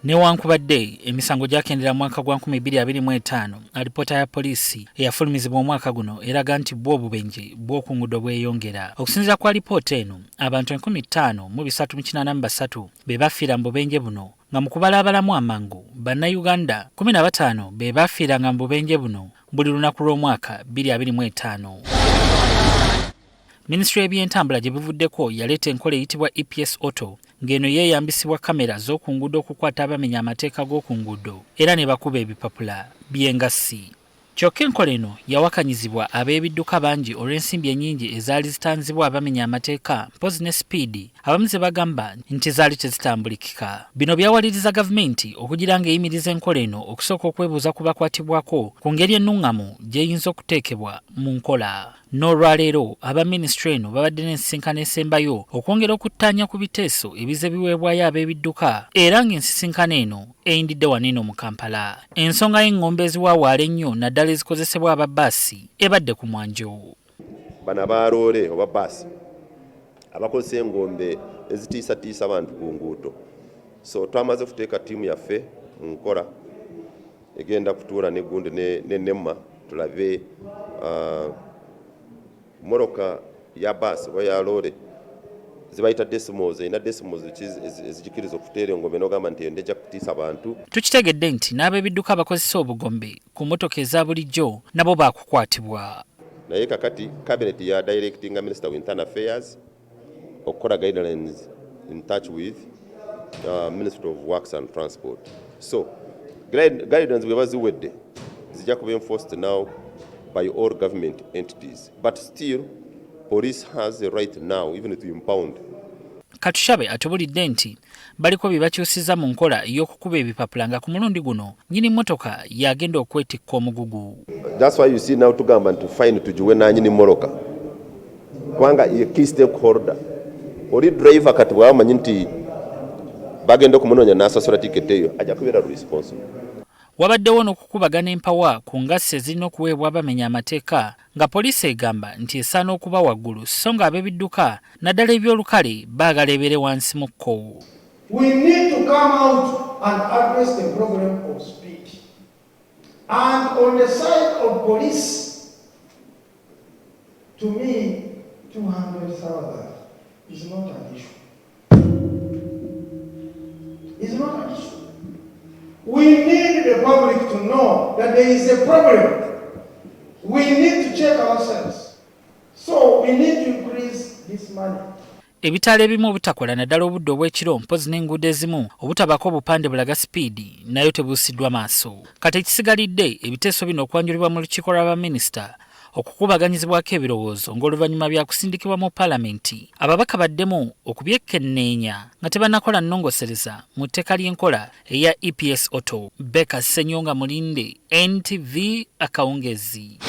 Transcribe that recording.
Newankubadde emisango gyakendera mu mwaka gwa 2025, alipoota ya poliisi eyafulumizibwa omwaka guno eraga nti bwo obubenje bw'okunguudo bweyongera. Okusinziira kwa alipoota eno, abantu 5383 be bafiira mu bubenje buno, nga mu kubala abalamu amangu bannayuganda 15 be bafiiranga mu bubenje buno buli lunaku lw'omwaka 2025. Minisitule y'ebyentambula gye bivuddeko yaleeta enkola eyitibwa EPS auto, ng'eno yeeyambisibwa kamera z'oku nguudo okukwata abamenya amateeka g'oku nguudo era ne bakuba ebipapula by'engassi. Kyokka enkola eno yawakanyizibwa ab'ebidduka bangi olw'ensimbi ennyingi ezaali zitanzibwa abamenya amateeka, mpozi ne sipiidi abamu ze bagamba nti zaali tezitambulikika. Bino byawaliriza gavumenti okugira ng'eyimiriza enkola eno okusooka okwebuuza ku bakwatibwako ku ngeri ennuŋŋamu gy'eyinza okuteekebwa mu nkola. N'olwaleero aba minisitule eno babadde n'ensisinkano esembayo okwongera okuttaanya ku biteeso ebize biweebwayo ab'ebidduka, era ng'ensisinkano eno eyindidde wano mu Kampala. Ensonga y'engoombe eziwaawaala ennyo naddala ezikozesebwa aba Baasi ebadde ku mwanjo. Bano aba loole oba Baasi abakozesa engoombe ezitiisatiisa abantu ku nguudo. So twamaze okuteeka ttiimu yaffe mu nkola egenda kutuula n'eggundi n'ennemma tulabe moroka ya Baasi oba ya loole zibayita decimals, ina decimals ezijikiriza okuteera engombe n'ogamba nti endejja kutiisa abantu. Tukitegedde nti n'ab'ebidduka abakozesa obugombe ku mmotoka eza bulijjo nabo baakukwatibwa. Naye kakati cabinet ya directing minister of internal affairs okukola guidelines in touch with Ministry of Works and Transport. So guidelines bwe baziwedde zijja kuba enforced now by all government entities, but still police has a right now even to impound. Katushabe atubulidde nti baliko bibakyusiza mu nkola y'okukuba ebipapula nga ku mulundi guno nnyini mmotoka yagenda okwetikka omugugu. That's why you see now tugamba nti fine tugiwe nnanyini mmotoka kubanga ye key stakeholder oli driver kati bw'amanyi nti bagenda okumunoonya n'asasula tiketi eyo ajja kubeera responsible. Wabaddewo n'okukubagana empawa ku ngassi ezirina okuweebwa abamenya amateeka nga poliisi egamba nti esaana okuba waggulu so nga ab'ebidduka naddala ebyolukale baagala ebeere wansi mu kko. We need to come out and address the problem of speed. And on the side of police, to me, 200,000 is not an issue. It's not an issue. We need the public to know that there is a problem. We need to check ourselves. So we need to increase this money. Ebitaala ebimu obutakola naddala obudde obw'ekiro mpozi n'enguudo ezimu obutabako obupande bulaga sipiidi nayo tebuusiddwa maaso. Kati ekisigalidde ebiteeso bino okwanjulibwa mu lukiiko lw'abaminisita okukubaganyizibwako ebirowoozo ng'oluvannyuma bya kusindikibwa mu paalamenti. Ababaka baddemu okubyekkenneenya nga tebannakola nnongosereza mu tteeka ly'enkola eya EPS auto. Baker Ssenyonga Mulinde, NTV Akawungeezi.